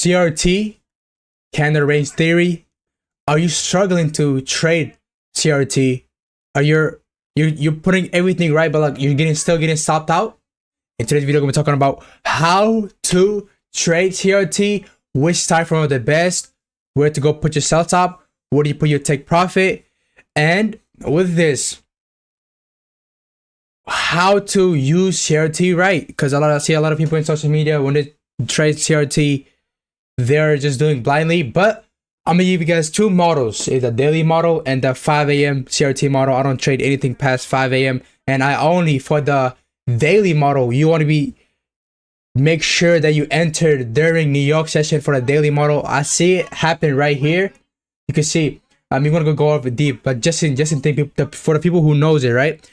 CRT, candle range theory. Are you struggling to trade CRT? Are you're putting everything right, but like you're still getting stopped out? In today's video, we're talking about how to trade CRT, which time frame are the best, where to go put your sell top, where do you put your take profit, and with this, how to use CRT right. Because I see a lot of people in social media when they trade CRT, they're just doing blindly. But I'm gonna give you guys two models: is the daily model and the 5 a.m. CRT model. I don't trade anything past 5 a.m. and I only for the daily model. You want to make sure that you enter during New York session for the daily model. I see it happen right here. You can see. I'm gonna go over deep, but just in think for the people who knows it, right?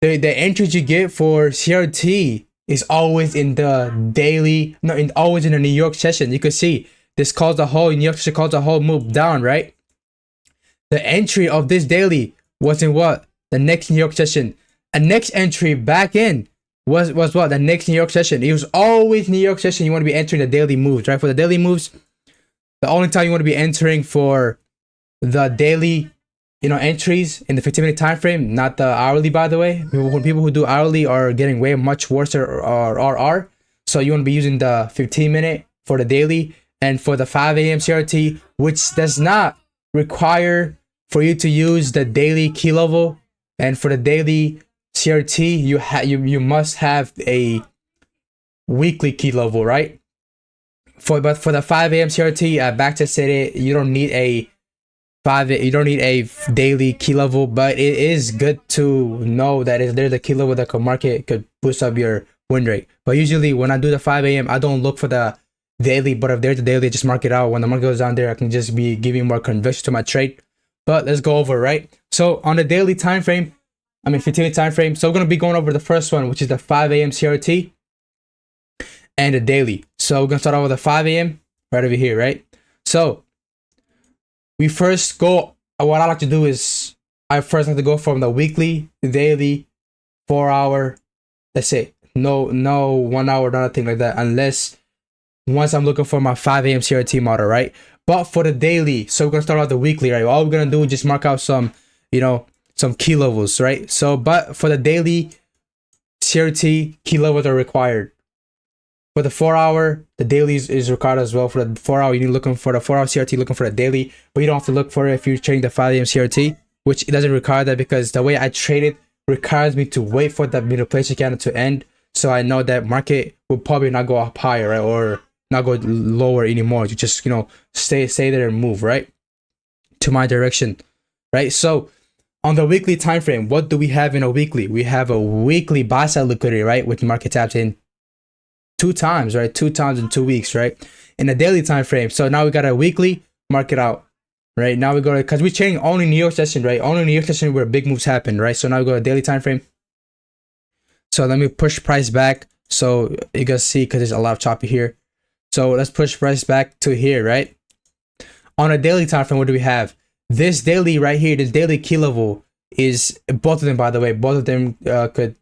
The entries you get for CRT is always in the daily, always in the New York session. You can see this caused the whole New York session caused the whole move down, right? The entry of this daily was in what? The next New York session. And next entry back in was what? The next New York session. It was always New York session. You want to be entering the daily moves, right? For the daily moves, the only time you want to be entering for the daily, entries in the 15-minute time frame, not the hourly, by the way. People who do hourly are getting way much worse or are. So you want to be using the 15-minute for the daily, and for the 5 a.m. CRT, which does not require for you to use the daily key level. And for the daily CRT, you must have a weekly key level, right? But for the 5 a.m. CRT, I back to say it, you don't need a daily key level, but it is good to know that if there's a key level that could boost up your win rate. But usually when I do the 5 a.m., I don't look for the daily, but if there's a daily, just mark it out. When the market goes down there, I can just be giving more conviction to my trade. But let's go over, right? So on the daily time frame, 15-minute time frame. So we're gonna be going over the first one, which is the 5 a.m. CRT and the daily. So we're gonna start off with the 5 a.m. right over here, right? So we first go. What I like to do is I first like to go from the weekly, the daily, 4 hour. That's it. No 1 hour, nothing like that. Unless once I'm looking for my 5 a.m. CRT model, right? But for the daily, so we're gonna start out the weekly, right? All we're gonna do is just mark out some, some key levels, right? So, but for the daily CRT, key levels are required. For the 4 hour, the daily is required as well. For the 4 hour, you're looking for the 4 hour CRT, looking for the daily, but you don't have to look for it if you're trading the 5 a.m. CRT, which it doesn't require that because the way I trade it requires me to wait for the manipulation candle to end. So I know that market will probably not go up higher, right? Or not go lower anymore. You just, stay there and move, right? To my direction, right? So on the weekly time frame, what do we have in a weekly? We have a weekly buy side liquidity, right? Which market taps in 2 times, right? 2 times in 2 weeks, right? In a daily time frame. So now we got a weekly market out, right? Now we go to, because we're trading only New York session, right? Only New York session where big moves happen, right? So now we go to daily time frame. So let me push price back so you guys see, because there's a lot of choppy here. So let's push price back to here, right? On a daily time frame, what do we have? This daily right here, this daily key level is both of them, by the way. Both of them could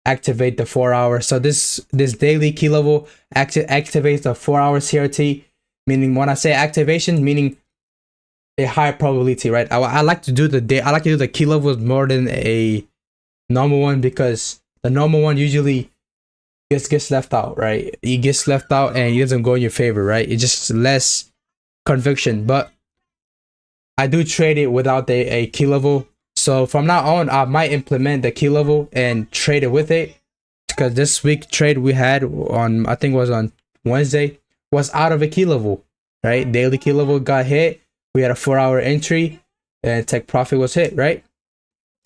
activate the 4 hour. So this daily key level activates the 4 hour CRT. Meaning, when I say activation, meaning a higher probability, right? I like to do the key levels more than a normal one, because the normal one usually gets left out, right? It gets left out and it doesn't go in your favor, right? It's just less conviction. But I do trade it without a key level. So from now on, I might implement the key level and trade it with it, because this week trade we had on, I think it was on Wednesday, was out of a key level, right? Daily key level got hit. We had a 4 hour entry and take profit was hit, right?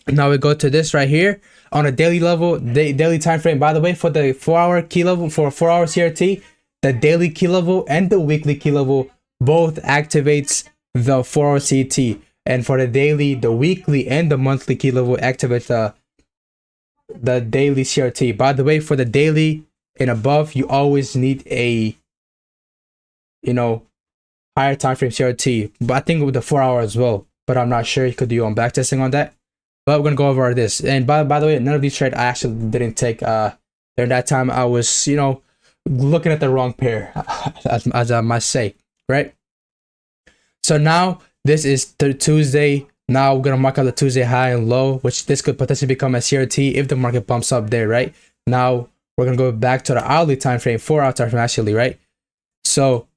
Now we go to this right here on a daily level, daily time frame. By the way, for the 4 hour key level, for a 4 hour CRT, the daily key level and the weekly key level both activates the 4 hour CRT. And for the daily, the weekly and the monthly key level activates the daily CRT. By the way, for the daily and above, you always need a higher time frame CRT. But I think with the 4 hour as well. But I'm not sure. You could do your own backtesting on that. But we're gonna go over this. And by the way, none of these trades I actually didn't take. During that time, I was looking at the wrong pair, as I must say, right? So now this is Tuesday. Now we're gonna mark out the Tuesday high and low, which this could potentially become a CRT if the market bumps up there, right? Now we're gonna go back to the hourly time frame, 4-hour time frame actually, right? So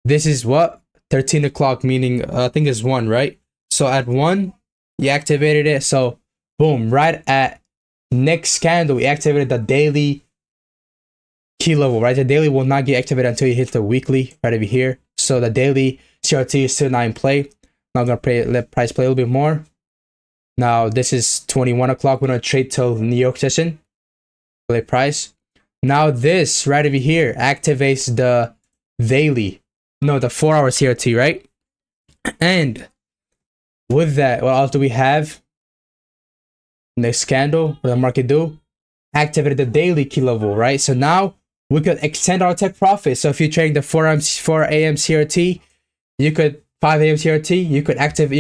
this is what 13 o'clock, meaning I think it's 1, right? So at 1, you activated it. So boom, right at next candle, we activated the daily key level, right? The daily will not get activated until you hit the weekly right over here. So the daily CRT is still not in play. Now I'm gonna let price play a little bit more. Now this is 21 o'clock. We're gonna trade till New York session. Play price. Now this right over here activates the daily, no, the 4-hour CRT, right? And with that, what else do we have? Next candle, what the market do? Activated the daily key level, right? So now we could extend our take profit. So if you're trading the 4 a.m. CRT, you could 5 a.m. CRT, you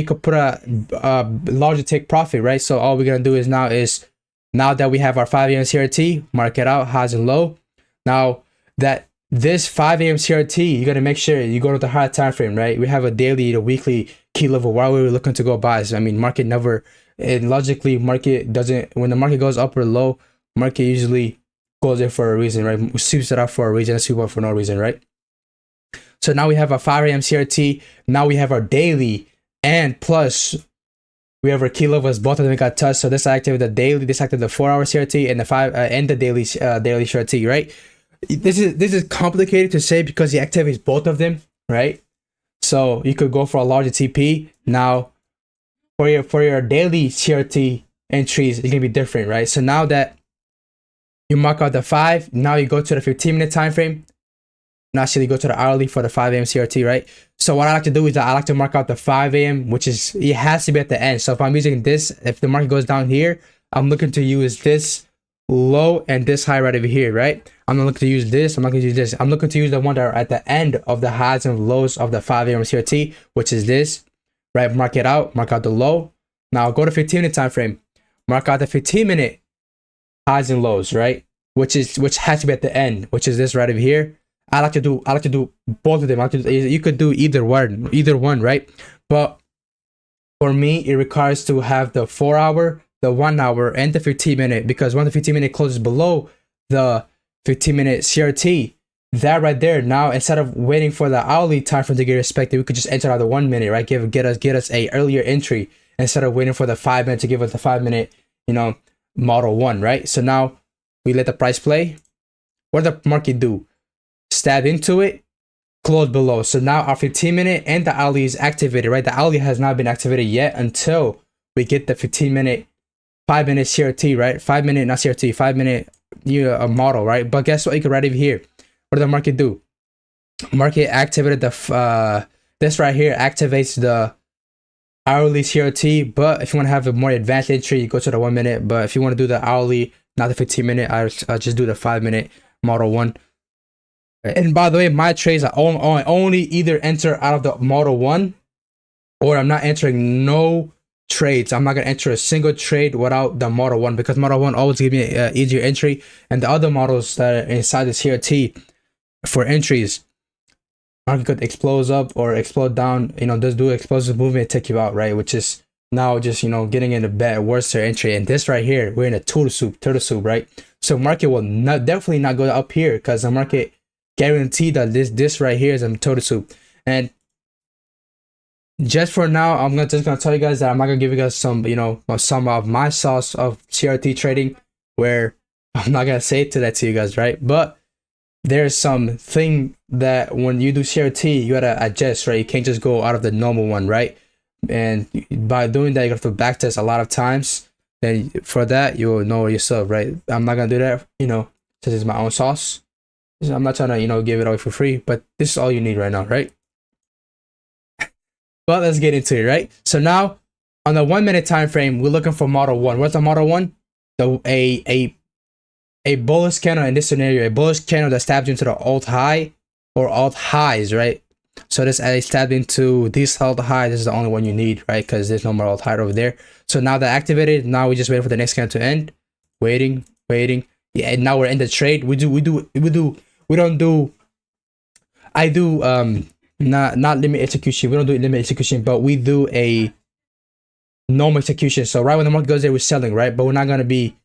could put a larger take profit, right? So all we're gonna do is now that we have our 5 a.m. CRT, mark it out, highs and low. Now that this 5 a.m. CRT, you gotta make sure you go to the higher time frame, right? We have a daily, the weekly key level. Why were we looking to go buys? I mean, market never, and logically, market doesn't. When the market goes up or low, market usually goes there for a reason, right? Sweeps it out for a reason, sweep out for no reason, right? So now we have our 5 a.m. CRT. Now we have our daily, and plus we have our key levels. Both of them got touched. So this activated the daily, this activated the 4-hour CRT, and the daily CRT, right? This is complicated to say because he activates both of them, right? So you could go for a larger TP. Now for your daily CRT entries, it's gonna be different, right? So now that you mark out the 5, now you go to the 15-minute time frame. Now actually go to the hourly for the 5 a.m. CRT, right? So what I like to do is I like to mark out the 5 a.m., which is, it has to be at the end. So if I'm using this, if the market goes down here, I'm looking to use this low and this high right over here, right? I'm not looking to use this. I'm not going to use this. I'm looking to use the one that are at the end of the highs and lows of the 5 a.m. CRT, which is this, right? Mark it out. Mark out the low. Now go to 15-minute time frame. Mark out the 15-minute highs and lows, right? Which has to be at the end, which is this right over here. I like to do both of them. You could do either one, right? But for me, it requires to have the 4-hour, the 1 hour, and the 15-minute, because when the 15-minute closes below the 15-minute CRT, that right there, now instead of waiting for the hourly time frame to get respected, we could just enter out the 1 minute, right? Get us a earlier entry instead of waiting for the 5 minute to give us the 5-minute, model 1, right? So now we let the price play. What did the market do? Stab into it, close below. So now our 15-minute and the hourly is activated, right? The hourly has not been activated yet until we get the 15-minute, 5-minute CRT, right? 5-minute, not CRT, 5-minute model, right? But guess what? You can right over here. What did the market do? Market activated the this right here activates the hourly CRT. But if you want to have a more advanced entry, you go to the 1 minute. But if you want to do the hourly, not the 15-minute, I just do the 5-minute model 1. And by the way, my trades are only either enter out of the model 1, or I'm not entering no trades. I'm not gonna enter a single trade without the model 1, because model 1 always give me an easier entry, and the other models that are inside the CRT for entries, market could explode up or explode down. Just do explosive movement, take you out, right? Which is now just getting in a bad worse entry. And this right here, we're in a turtle soup, right? So market will definitely not go up here, because the market guarantee that this right here is a total soup. And just for now, I'm just gonna tell you guys that I'm not gonna give you guys some some of my sauce of CRT trading, where I'm not gonna say that to you guys, right? But there's some thing that when you do CRT, you gotta adjust, right? You can't just go out of the normal one, right? And by doing that, you have to backtest a lot of times. Then for that, you'll know yourself, right? I'm not gonna do that, this is my own sauce. I'm not trying to, give it away for free, but this is all you need right now, right? But let's get into it, right? So now on the 1 minute time frame, we're looking for model 1. What's the model 1? A bullish candle in this scenario, a bullish candle that stabs into the alt high or alt highs, right? So this I stabbed into this alt high. This is the only one you need, right? Because there's no more alt high over there. So now that activated, now we just wait for the next candle to end. Waiting. Yeah, and now we're in the trade. We don't do, I do not limit execution. We don't do limit execution, but we do a normal execution. So right when the market goes there, we're selling, right? But we're not gonna be,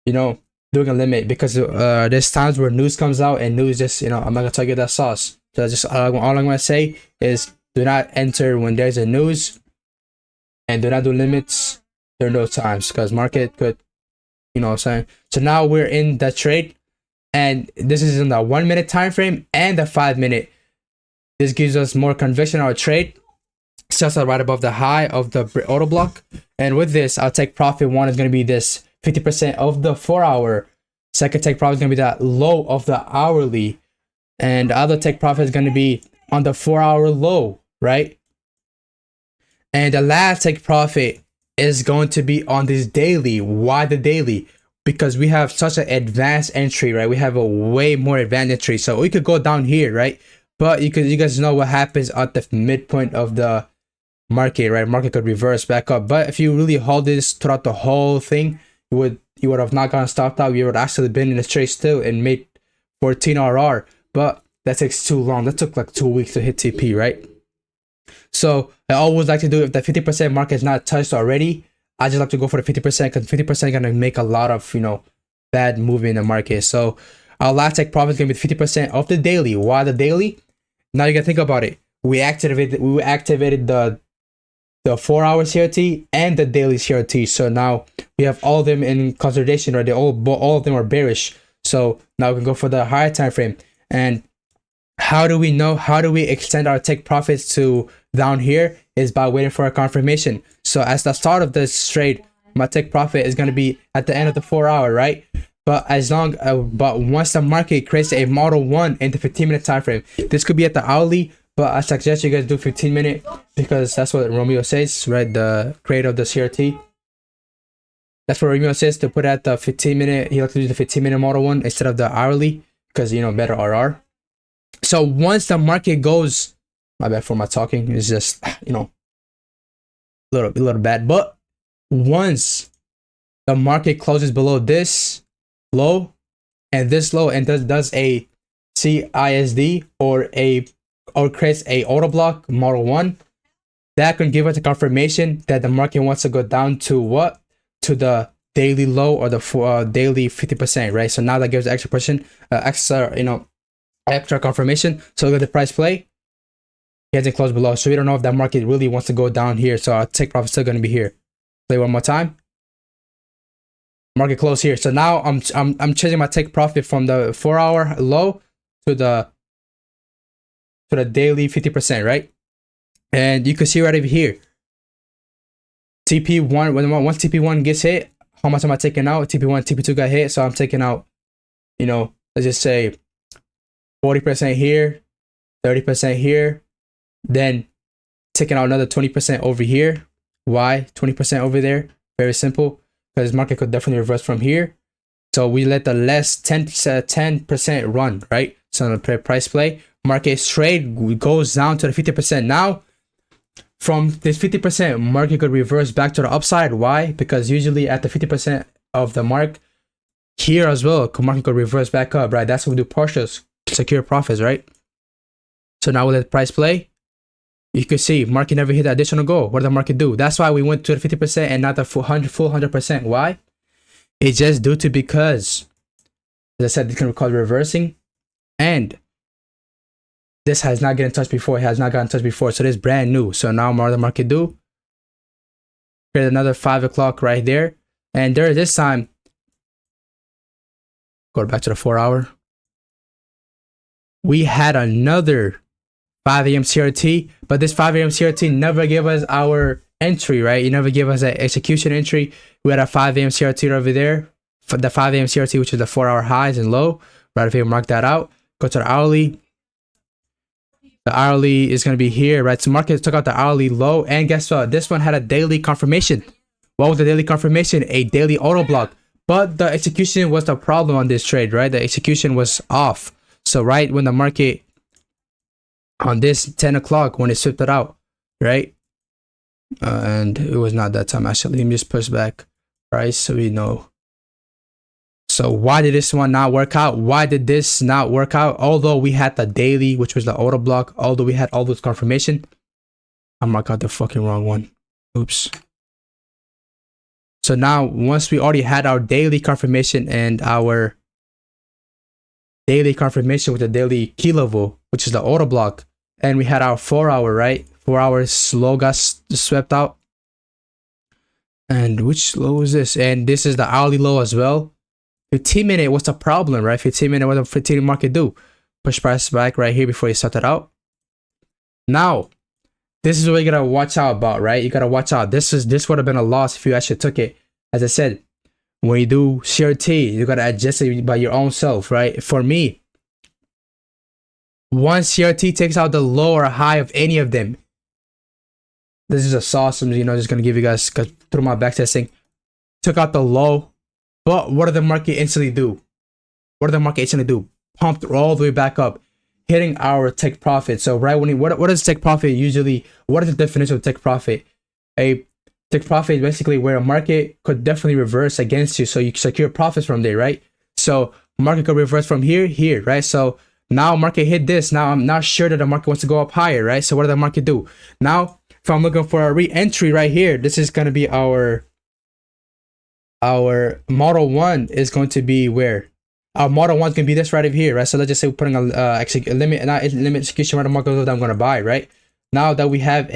you know, doing a limit, because there's times where news comes out and news just, I'm not gonna tell you that sauce. So just all I'm gonna say is do not enter when there's a news, and do not do limits during those times, because market could, what I'm saying. So now we're in the trade, and this is in the 1 minute time frame and the 5 minute. This gives us more conviction on our trade. Sets out right above the high of the auto block, and with this, our take profit one is going to be this 50% of the 4 hour. Second take profit is going to be that low of the hourly, and the other take profit is going to be on the 4 hour low, right? And the last take profit is going to be on this daily. Why the daily? Because we have such an advanced entry, right? We have a way more advanced entry, so we could go down here, right? But you guys know what happens at the midpoint of the market, right? Market could reverse back up, but if you really hold this throughout the whole thing, you would have not gotten stopped out. You would actually been in the trade still and made 14 RR, but that takes too long. That took like 2 weeks to hit TP, right? So I always like to do, if the 50% market is not touched already, I just like to go for the 50%, because 50% is gonna make a lot of bad movement in the market. So our last take profit is gonna be 50% of the daily. Why the daily? Now you gotta think about it. We activated the 4 hour CRT and the daily CRT. So now we have all of them in consolidation, or all of them are bearish. So now we can go for the higher time frame. And how do we know? How do we extend our take profits to down here? Is by waiting for a confirmation. So as the start of this trade, my take profit is going to be at the end of the 4 hour, right? But once the market creates a model 1 in the 15-minute time frame, this could be at the hourly, but I suggest you guys do 15-minute, because that's what Romeo says, right? The creator of the CRT. That's what Romeo says, to put at the 15-minute. He likes to do the 15-minute model 1 instead of the hourly, because better RR. So once the market goes, my bad for my talking, it's just a little bad. But once the market closes below this low and this low, and does a CISD or creates a auto block model 1, that can give us a confirmation that the market wants to go down to what? To the daily low, or the daily 50%, right? So now that gives extra person, extra confirmation. So look at the price play. He hasn't closed below, so we don't know if that market really wants to go down here. So our take profit is still going to be here. Play one more time. Market close here. So now I'm changing my take profit from the 4 hour low to the daily 50%, right? And you can see right over here, TP1. Once TP1 gets hit, how much am I taking out? TP1, TP2 got hit, so I'm taking out, let's just say 40% here, 30% here, then taking out another 20% over here. Why 20% over there? Very simple, because market could definitely reverse from here. So we let the less 10% run, right? So on the price play, market trade goes down to the 50%. Now from this 50%, market could reverse back to the upside. Why? Because usually at the 50% of the mark here as well, market could reverse back up, right? That's what we do, partials, secure profits, right? So now we let the price play. You can see market never hit the additional goal. What did the market do? That's why we went to the 50% and not the full 100%. Why? It's just due to, because, as I said, this can call reversing, and this has not gotten touched before. It has not gotten touched before, so this is brand new. So now what the market do? Create another 5 o'clock right there, and there this time, go back to the 4 hour. We had another 5 a.m. CRT, but this 5 a.m. CRT never gave us our entry, right? You never gave us an execution entry. We had a 5 a.m. CRT over there, for the 5 a.m. CRT, which is the 4 hour highs and low. Right over here, mark that out. Go to the hourly. The hourly is going to be here, right? So market took out the hourly low, and guess what? This one had a daily confirmation. What was the daily confirmation? A daily auto block. But the execution was the problem on this trade, right? The execution was off. So right when the market, on this 10 o'clock, when it swept it out, right? And it was not that time, actually. Let me just push back price so we know. So why did this one not work out? Why did this not work out? Although we had the daily, which was the auto block, although we had all those confirmation, I marked out the fucking wrong one. Oops. So now once we already had our daily confirmation and our daily confirmation with the daily key level, which is the auto block, and we had our 4 hour, right? 4 hours low got swept out. And which low is this? And this is the hourly low as well. 15-minute, what's the problem, right? 15-minute, what does the 15-minute market do? Push price back right here before you set it out. Now, this is what you gotta watch out about, right? You gotta watch out. This would have been a loss if you actually took it. As I said, when you do CRT, you gotta adjust it by your own self, right? For me, once CRT takes out the low or high of any of them, this is a sauce. I'm, just gonna give you guys through my back testing. Took out the low, but what did the market instantly do? Pumped all the way back up, hitting our take profit. So right when what is take profit usually? What is the definition of take profit? A take profit is basically where a market could definitely reverse against you, so you secure profits from there, right? So market could reverse from here, right? So now market hit this. Now I'm not sure that the market wants to go up higher, right? So what did the market do? Now if I'm looking for a re-entry right here, this is going to be our model 1 is going to be where? Our model 1 is going to be this right over here, right? So let's just say we're putting a limit execution right, the market that I'm going to buy, right? Now that we have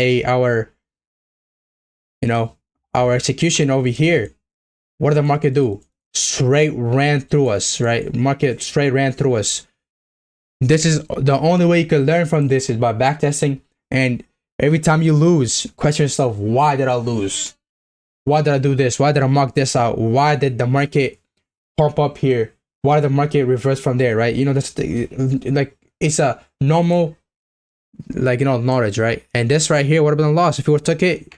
our execution over here, what did the market do? Straight ran through us, right? Market straight ran through us. This is the only way you can learn from this is by backtesting. And every time you lose, question yourself, why did I lose? Why did I do this? Why did I mark this out? Why did the market pump up here? Why did the market reverse from there, right? That's like, it's a normal, knowledge, right? And this right here would have been a loss if you took it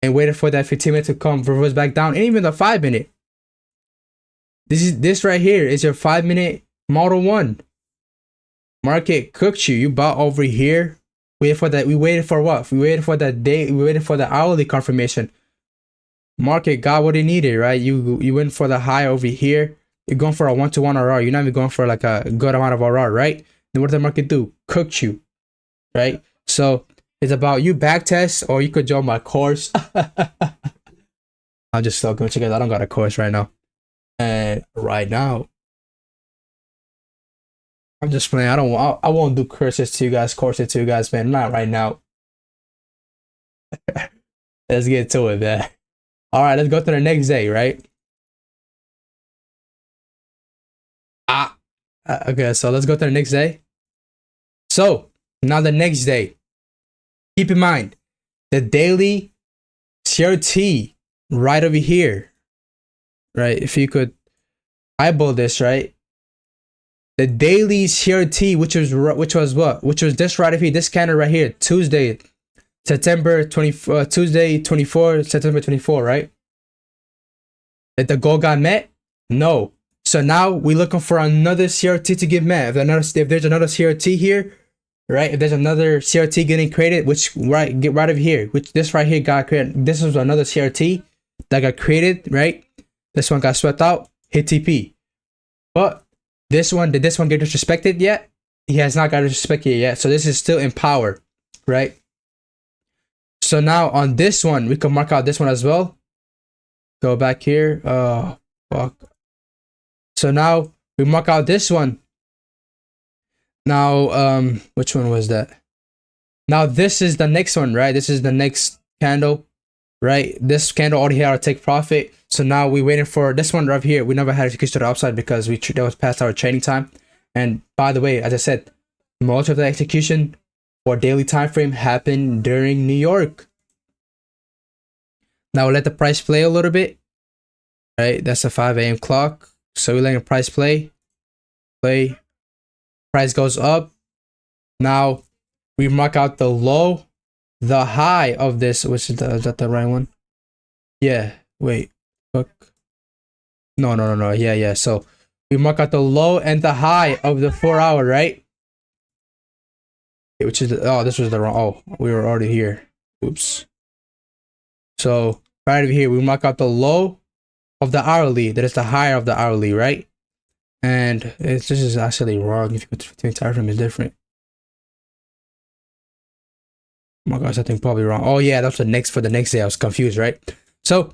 and waited for that 15-minute to come reverse back down, and even the 5-minute. This right here is your 5-minute model 1. Market cooked you. You bought over here. Waited for that. We waited for what? We waited for that day. We waited for the hourly confirmation. Market got what it needed, right? You went for the high over here. You're going for a 1-to-1 RR. You're not even going for like a good amount of RR, right? Then what did the market do? Cooked you, right? So it's about you backtest, or you could join my course. I'm just talking to you guys. I don't got a course right now. And right now, I'm just playing. I won't do courses to you guys, man. Not right now. Let's get to it, man. All right, let's go to the next day, right? Okay, so let's go to the next day. So now the next day, keep in mind the daily CRT right over here, right? If you could eyeball this, right? The daily CRT, which was this right over here, this candle right here, Tuesday 24, September 24, right? Did the goal got met? No. So now we're looking for another CRT to get met. If there's another CRT here, right? If there's another CRT getting created, get right over here, which this right here got created. This was another CRT that got created, right? This one got swept out, hit TP. But did this one get disrespected yet? He has not got disrespected yet. So this is still in power, right? So now on this one, we can mark out this one as well. Go back here. Oh, fuck. So now we mark out this one. Now, which one was that? Now this is the next one, right? This is the next candle, right? This candle already had our take profit. So now we're waiting for this one right here. We never had execution to the upside because that was past our trading time. And by the way, as I said, most of the execution for daily time frame happened during New York. Now we'll let the price play a little bit, right? That's a 5 a.m. clock. So we're letting the price play. Price goes up. Now we mark out the low, the high of this. Which is that the right one? Yeah. Wait. Fuck. No. Yeah. So we mark out the low and the high of the 4 hour, right? Which is this was the wrong. Oh, we were already here. Oops. So right over here, we mark out the low of the hourly. That is the higher of the hourly, right? And this is actually wrong. If you go to 15 time frame, it's different. Oh my gosh, I think probably wrong. Oh yeah, that's the next for the next day. I was confused, right? So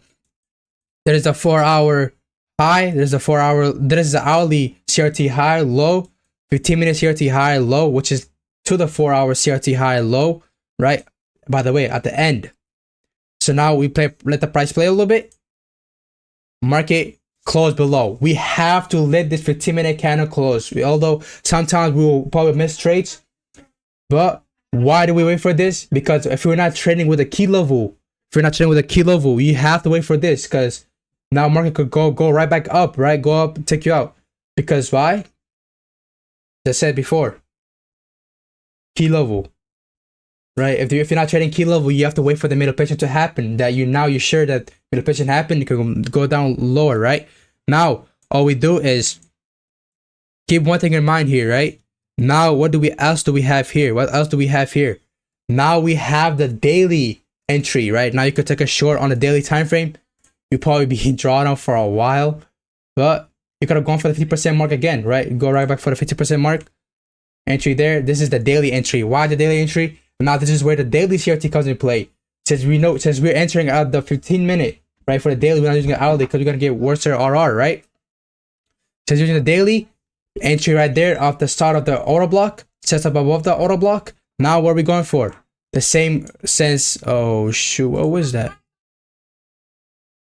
there is a 4-hour high. There's a 4-hour. There is the hourly CRT high, low, 15-minute CRT high, low, which is to the 4-hour CRT high, low, right? By the way, at the end. So now we let the price play a little bit. Market close below. We have to let this 15-minute candle close. Although sometimes we will probably miss trades, but why do we wait for this? Because if we're not trading with a key level, you have to wait for this, because now market could go right back up, right? Go up, take you out. Because why? As I said before, key level, right? If you're not trading key level, you have to wait for the middle picture to happen. That you're sure that middle picture happened, you can go down lower, right? Now all we do is keep one thing in mind here, right? Now what else do we have here? What else do we have here? Now we have the daily entry, right? Now you could take a short on the daily time frame. You probably be drawn on for a while, but you could have gone for the 50% mark again, right? Go right back for the 50% mark. Entry there. This is the daily entry. Why the daily entry? Now this is where the daily CRT comes into play. Since we're entering at the 15-minute, right? For the daily, we're not using it hourly because we're gonna get worse RR, right? Since using the daily entry right there off the start of the order block, sets up above the order block. Now what are we going for? The same sense. Oh shoot, what was that?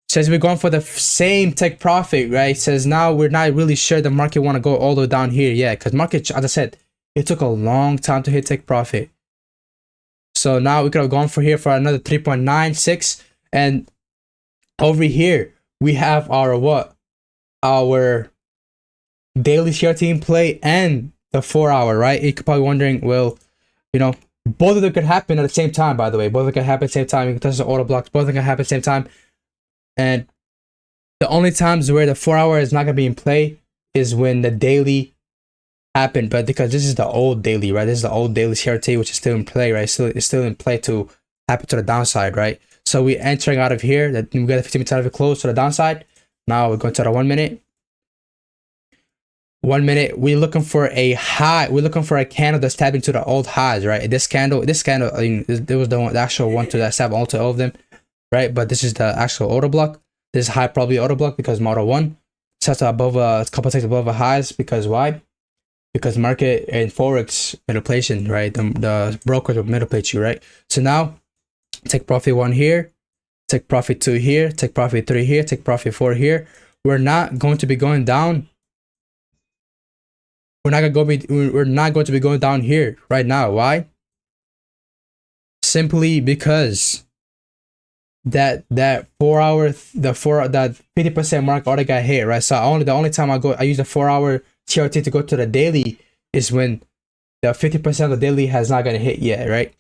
Says we're going for the same take profit, right? Says now we're not really sure the market want to go all the way down here. Yeah, because market, as I said, it took a long time to hit take profit. So now we could have gone for here for another 3.96. And over here, we have our what? Our daily CRT in play and the 4-hour, right? You could probably wondering, well, you know, both of them could happen at the same time, by the way. Both of them could happen at the same time. You can touch the order blocks. Both of them can happen at the same time. And the only times where the 4-hour is not going to be in play is when the daily happened. But because this is the old daily, right? This is the old daily CRT, which is still in play, right? It's still in play to happen to the downside, right? So we're entering out of here. That we got a 15-minute time to close to the downside. Now we're going to the 1 minute. 1 minute, we're looking for a high. We're looking for a candle that's tapping to the old highs, right? This candle, I mean, there was the actual one to that stab all to all of them, right? But this is the actual order block. This is high probability order block because model 1 sets above a couple ticks above a highs. Because why? Because market and forex manipulation, right? The brokers will manipulate you, right? So now take profit 1 here, take profit 2 here, take profit 3 here, take profit 4 here. We're not going to be going down. We're not going to be going down here right now. Why? Simply because that 4-hour, that 50% mark already got hit, right? So the only time I use the 4-hour CRT to go to the daily is when the 50% of the daily has not gonna hit yet, right?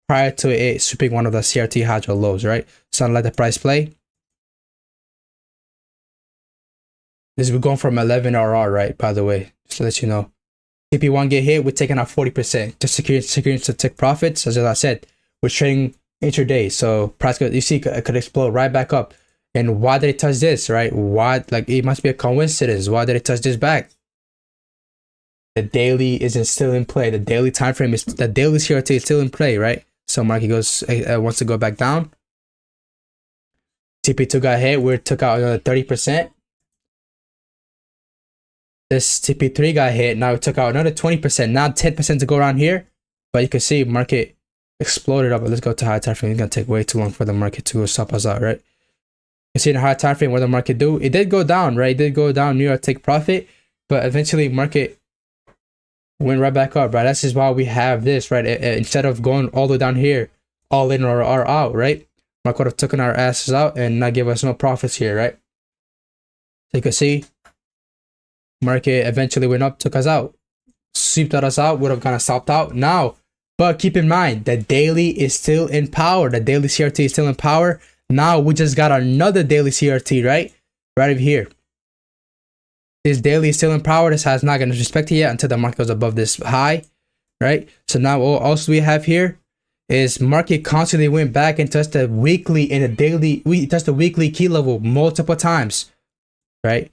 Prior to it sweeping one of the CRT highs or lows, right? So let the price play. This we're going from 11 RR, right? By the way, just to let you know, TP1 get hit, we're taking out 40% to secure to take profits. As I said, we're trading intraday, so price could, you see, it could explode right back up. And why did it touch this, right? Why? Like, it must be a coincidence. Why did it touch this back? The daily isn't still in play. The daily time frame is, the daily CRT is still in play, right? So market goes wants to go back down. TP2 got hit. We took out another 30%. This TP3 got hit. Now we took out another 20%. Now 10% to go around here. But you can see market exploded up. Let's go to high time frame. It's gonna take way too long for the market to stop us out, right? You see in the high time frame what the market do. It did go down, right? It did go down near a take profit, but eventually market went right back up, right? That's just why we have this, right? Instead of going all the way down here, all in or out, right? Market would have taken our asses out and not give us no profits here, right? So you can see market eventually went up, took us out, swept us out, would have kind of stopped out now. But keep in mind, the daily is still in power. The daily CRT is still in power. Now we just got another daily CRT, right? Right over here. This daily is still in power. This has not gotten respected yet until the market goes above this high, right? So now what else we have here is market constantly went back and touched the weekly and the daily. We touched the weekly key level multiple times, right?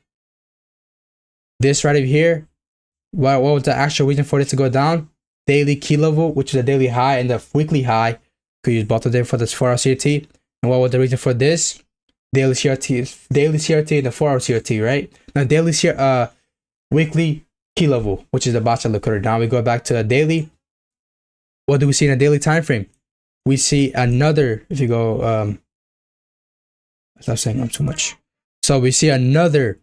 this right over here, what was the actual reason for this to go down? Daily key level, which is a daily high, and the weekly high. Could use both of them for this 4-hour CRT. And what was the reason for this? Daily CRT and the 4-hour CRT, right? Now weekly key level, which is the bottom liquidator. Now we go back to a daily. What do we see in a daily time frame? We see another, if you go stop saying I'm too much. So we see another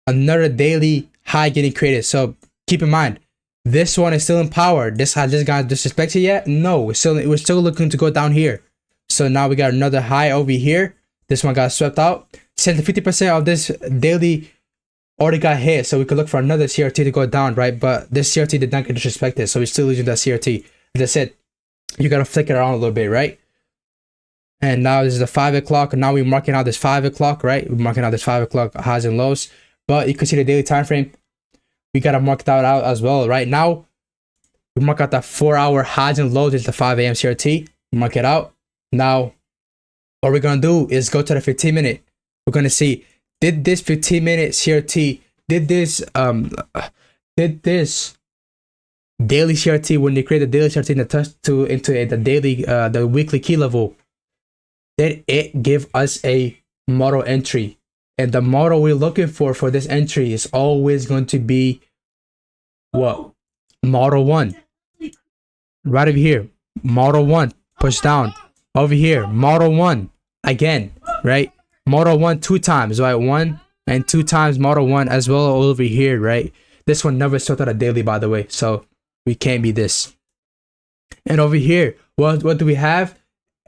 daily high getting created. So keep in mind, this one is still in power. This got disrespected yet? No, we're still looking to go down here. So now we got another high over here. This one got swept out. Since 50% of this daily already got hit, so we could look for another CRT to go down, right? But this CRT did not get disrespected, so we're still using that CRT. As I said, you gotta flick it around a little bit, right? And now this is the 5 o'clock. Now we're marking out this 5 o'clock, right? We're marking out this 5 o'clock highs and lows. But you can see the daily time frame. We gotta mark that out as well. Right now, we mark out the 4-hour highs and lows. It's the 5 a.m. CRT. Mark it out. Now, what we're gonna do is go to the 15-minute. We're gonna see, did this 15-minute CRT, did this daily CRT, when they create the daily CRT into the daily the weekly key level, did it give us a model entry? And the model we're looking for this entry is always going to be what? Model 1. Right over here. Model 1. Push down. Over here. Model 1. Again. Right? Model 1 2 times. Right? 1 and 2 times model 1 as well over here. Right? This one never started a daily, by the way. So we can't be this. And over here, what do we have?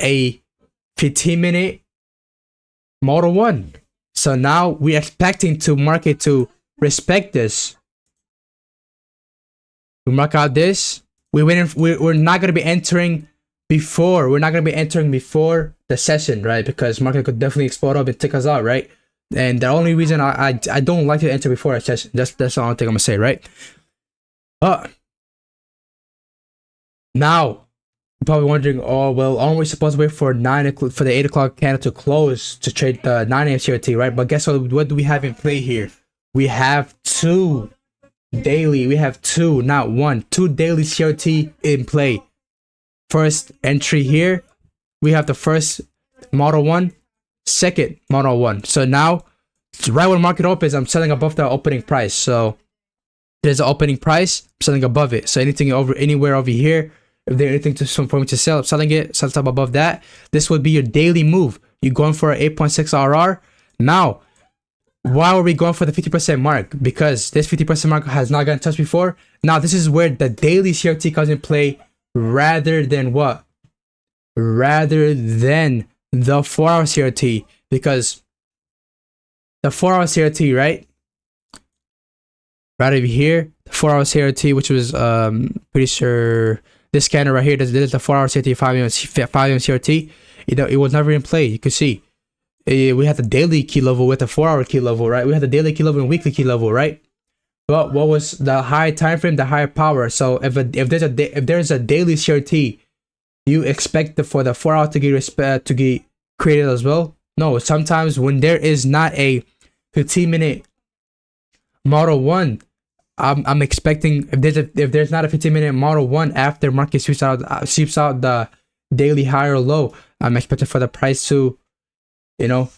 A 15-minute model 1. So now we're expecting to market to respect this. We mark out this. We're not gonna be entering before. We're not gonna be entering before the session, right? Because market could definitely explode up and take us out, right? And the only reason I don't like to enter before a session. That's the only thing I'm gonna say, right? But now you're probably wondering, oh well, aren't we supposed to wait for the 8 o'clock candle to close to trade the 9 a.m. CRT, right? But guess what do we have in play here? We have two daily, not one, two daily CRT in play. First entry here, we have the first model 1, second model 1. So now, right when market opens, I'm selling above the opening price. So there's an opening price, I'm selling above it. So anywhere over here, if there's anything for me to sell, I'm selling it, sell up above that. This would be your daily move. You're going for an 8.6 RR. Now, why are we going for the 50% mark? Because this 50% mark has not gotten touched before. Now, this is where the daily CRT comes in play rather than what? Rather than the 4-hour CRT. Because the 4-hour CRT, right? Right over here, the 4-hour CRT, which was pretty sure this scanner right here, this is the 4-hour CRT, 5 a.m. CRT. It was never in play. You can see we had the daily key level with the 4-hour key level, right? We had the daily key level and weekly key level, right? But what was the high time frame, the higher power? So if there's a daily CRT, you expect for the 4-hour to get created as well? No, sometimes when there is not a 15-minute model 1, I'm expecting if there's not a 15-minute model 1 after market sweeps out the daily high or low, I'm expecting for the price to,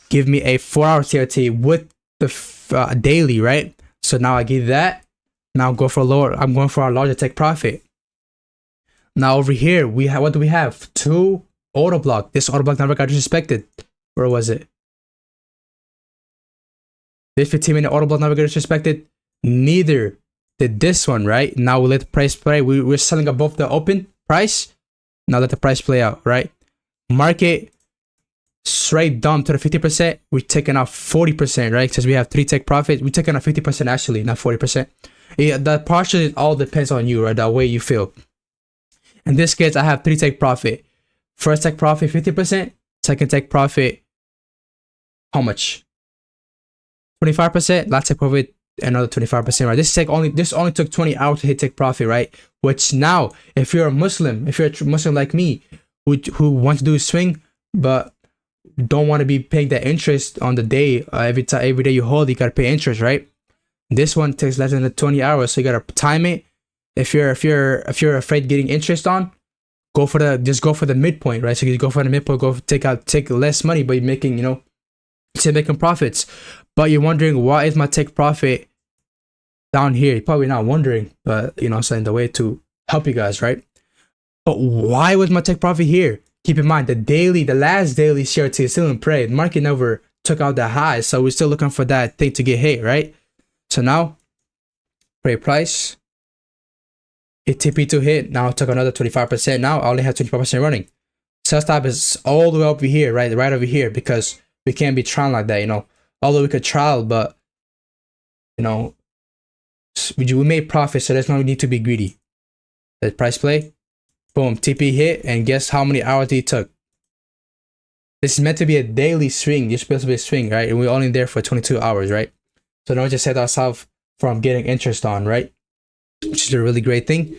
give me a 4-hour CRT with the daily, right? So now I give that. Now go for lower. I'm going for a larger take profit. Now over here what do we have? 2 auto block. This auto block never got disrespected. Where was it? This 15-minute auto block never got disrespected. Neither did this one, right? Now we let the price play. We're selling above the open price. Now let the price play out, right? Market straight dump to the 50%. We're taking out 40%, right? Because we have 3 take profit. We're taking out 50% actually, not 40%. Yeah, the partial all depends on you, right? The way you feel. In this case, I have 3 take profit. First take profit 50%. Second take profit, how much? 25%. Last take profit, another 25%, right? This only took 20 hours to hit take profit, right? Which now, if you're a Muslim like me, who wants to do a swing but don't want to be paying that interest on the day, every day you hold, you gotta pay interest, right? This one takes less than 20 hours, so you gotta time it. If you're afraid getting interest on, just go for the midpoint, right? So you go for the midpoint, take less money, but you're making, still making profits. But you're wondering, why is my take profit down here? You're probably not wondering, but I'm saying the way to help you guys, right? But why was my take profit here? Keep in mind, the last daily CRT is still in prey. The market never took out the high, so we're still looking for that thing to get hit, right? So now, prey price, hit TP to hit. Now it took another 25%. Now I only have 25% running. Sell stop is all the way over here, right over here, because we can't be trying like that, Although we could trial, but we made profit, so there's no need to be greedy. The price play, boom, TP hit, and guess how many hours it took? This is meant to be a daily swing. You're supposed to be a swing, right? And we're only there for 22 hours, right? So now we just set ourselves from getting interest on, right? Which is a really great thing.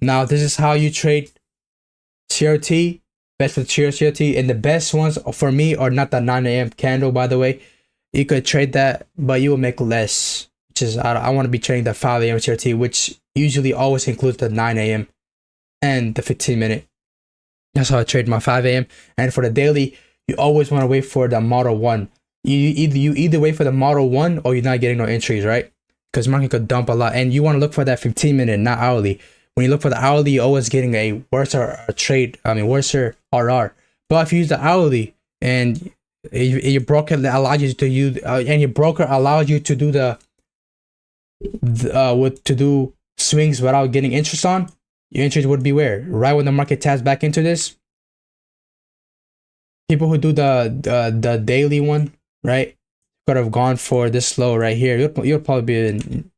Now this is how you trade CRT, best for the CRT, and the best ones for me are not the 9 a.m. candle, by the way. You could trade that, but you will make less. Which is, I want to be trading the 5 a.m. CRT, which usually always includes the 9 a.m. and the 15-minute. That's how I trade my 5 a.m. And for the daily, you always want to wait for the Model 1. You either wait for the Model 1 or you're not getting no entries, right? Because market could dump a lot, and you want to look for that 15-minute, not hourly. When you look for the hourly, you're always getting a worse RR. But if you use the hourly and your broker allows you to use, and your broker allows you to do to do swings without getting interest on, your interest would be where? Right when the market taps back into this. People who do the daily one, right, could have gone for this low right here. You'll probably be in,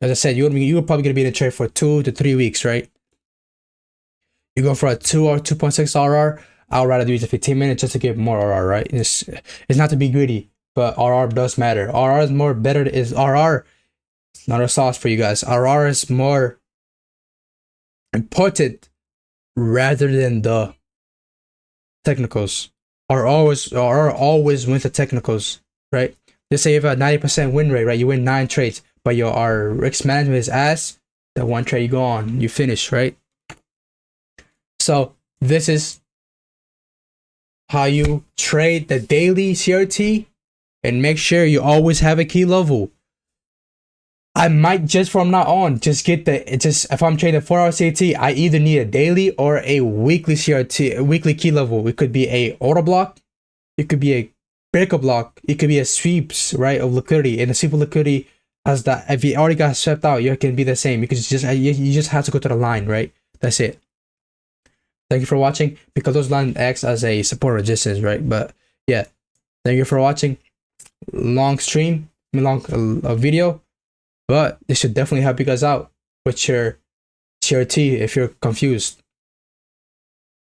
as I said, you're probably gonna be in a trade for 2 to 3 weeks, right? You go for a 2 or 2.6 RR. I'd rather use a 15-minute just to get more RR, right? It's not to be greedy, but RR does matter. RR is more better. RR? It's not a sauce for you guys. RR is more important rather than the technicals. RR always wins the technicals, right? Let's say you have a 90% win rate, right? You win 9 trades, but your risk management is ass. The one trade you go on, you finish, right? So this is how you trade the daily CRT, and make sure you always have a key level. I might just from now on if I'm trading 4-hour CRT, I either need a daily or a weekly CRT, a weekly key level. It could be a order block, it could be a breaker block, it could be a sweeps, right, of liquidity. And the sweep of liquidity, as that, if you already got swept out, you can be the same. You just have to go to the line, right? That's it. Thank you for watching, because those lines acts as a support resistance, right? But yeah, thank you for watching. Long stream, long video, but this should definitely help you guys out with your CRT if you're confused.